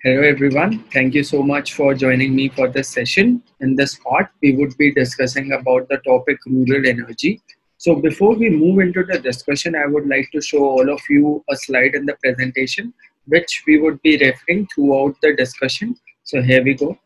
Hello everyone. Thank you so much for joining me for this session. In this part, we would be discussing about the topic rural energy. So before we move into the discussion, I would like to show all of you a slide in the presentation, which we would be referring throughout the discussion. So here we go.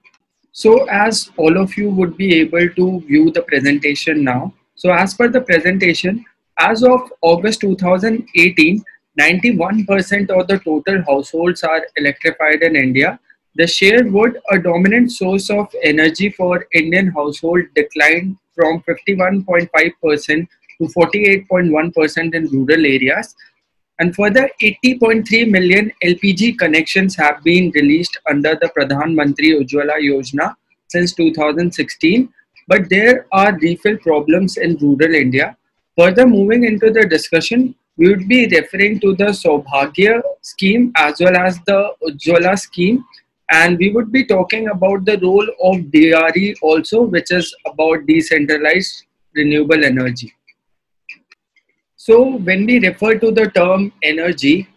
So as all of you would be able to view the presentation now. So as per the presentation, as of August 2018, 91% of the total households are electrified in India. The share wood, a dominant source of energy for Indian household, declined from 51.5% to 48.1% in rural areas. And further, 80.3 million LPG connections have been released under the Pradhan Mantri Ujjwala Yojana since 2016. But there are refill problems in rural India. Further, moving into the discussion, we would be referring to the Saubhagya scheme as well as the Ujjwala scheme. And we would be talking about the role of DRE also, which is about decentralized renewable energy. So when we refer to the term energy,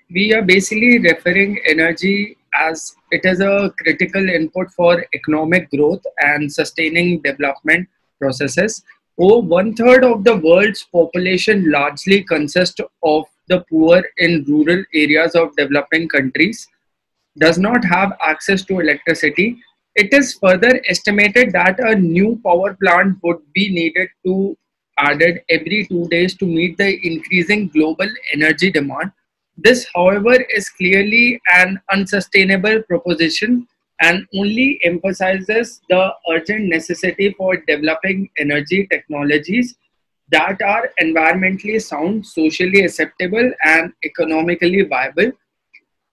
we are basically referring energy as it is a critical input for economic growth and sustaining development processes. Over one-third of the world's population largely consists of the poor in rural areas of developing countries, does not have access to electricity. It is further estimated that a new power plant would be needed to added every 2 days to meet the increasing global energy demand. This, however, is clearly an unsustainable proposition and only emphasizes the urgent necessity for developing energy technologies that are environmentally sound, socially acceptable, and economically viable.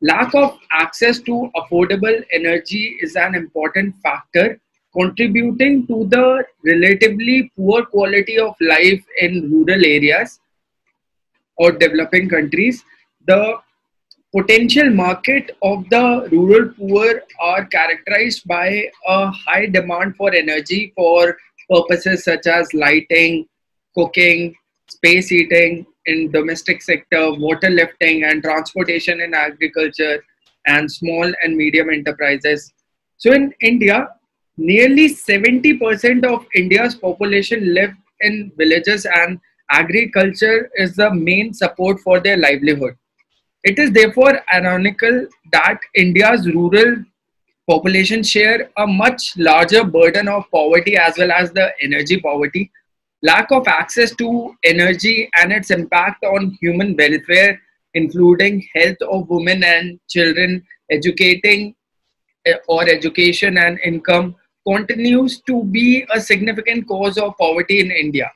Lack of access to affordable energy is an important factor contributing to the relatively poor quality of life in rural areas or developing countries. The potential market of the rural poor are characterized by a high demand for energy for purposes such as lighting, cooking, space heating in domestic sector, water lifting and transportation in agriculture and small and medium enterprises. So in India, nearly 70% of India's population live in villages and agriculture is the main support for their livelihood. It is therefore ironical that India's rural population share a much larger burden of poverty as well as the energy poverty. Lack of access to energy and its impact on human welfare, including health of women and children, educating or education and income, continues to be a significant cause of poverty in India.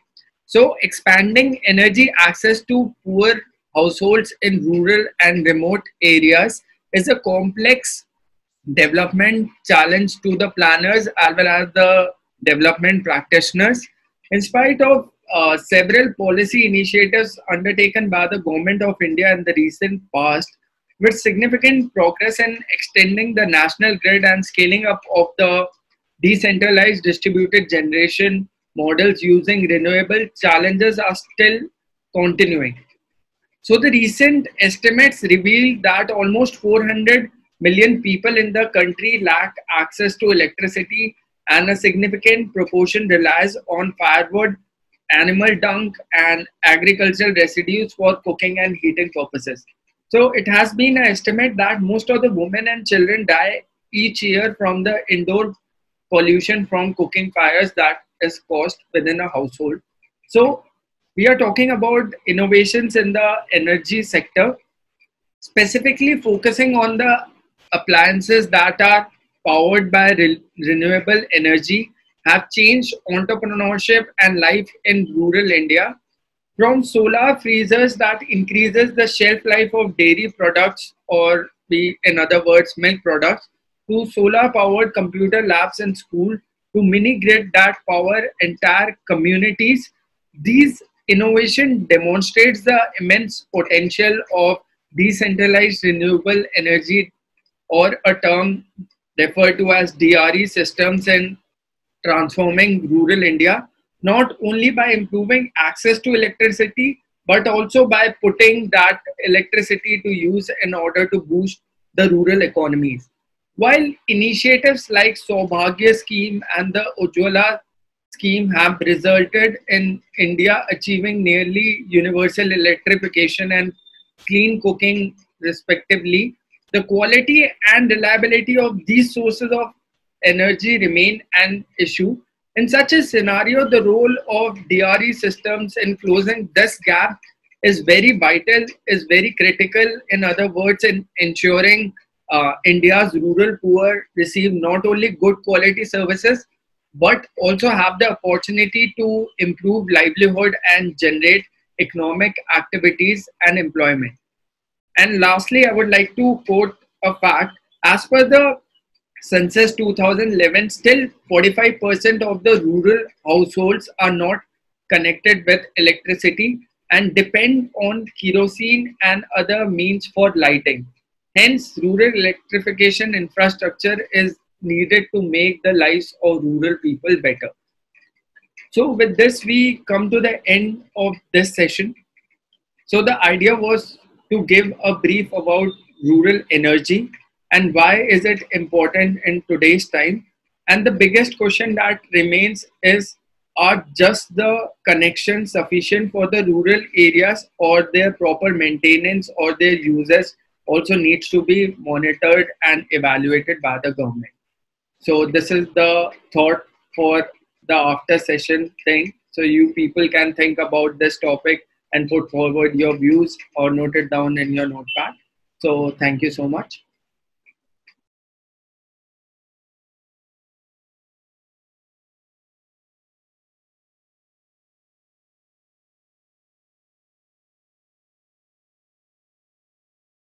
So, expanding energy access to poor households in rural and remote areas is a complex development challenge to the planners as well as the development practitioners. In spite of several policy initiatives undertaken by the Government of India in the recent past, with significant progress in extending the national grid and scaling up of the decentralized distributed generation models using renewable, challenges are still continuing. So the recent estimates reveal that almost 400 million people in the country lack access to electricity and a significant proportion relies on firewood, animal dung and agricultural residues for cooking and heating purposes. So it has been an estimate that most of the women and children die each year from the indoor pollution from cooking fires that is caused within a household. So we are talking about innovations in the energy sector, specifically focusing on the appliances that are powered by renewable energy have changed entrepreneurship and life in rural India. From solar freezers that increases the shelf life of dairy products or in other words milk products, to solar powered computer labs in school, to mini grid that power entire communities. These innovation demonstrates the immense potential of decentralized renewable energy, or a term referred to as DRE systems, in transforming rural India, not only by improving access to electricity, but also by putting that electricity to use in order to boost the rural economies. While initiatives like Saubhagya scheme and the Ujjwala scheme have resulted in India achieving nearly universal electrification and clean cooking respectively, the quality and reliability of these sources of energy remain an issue. In such a scenario, the role of DRE systems in closing this gap is very vital, is very critical. In other words, in ensuring India's rural poor receive not only good quality services but also have the opportunity to improve livelihood and generate economic activities and employment. And lastly, I would like to quote a fact. As per the census 2011, still 45% of the rural households are not connected with electricity and depend on kerosene and other means for lighting. Hence, rural electrification infrastructure is needed to make the lives of rural people better. So, with this, we come to the end of this session. So the idea was to give a brief about rural energy and why is it important in today's time. And the biggest question that remains is, are just the connections sufficient for the rural areas, or their proper maintenance or their uses also needs to be monitored and evaluated by the government. So this is the thought for the after session thing. So you people can think about this topic and put forward your views or note it down in your notepad. So thank you so much.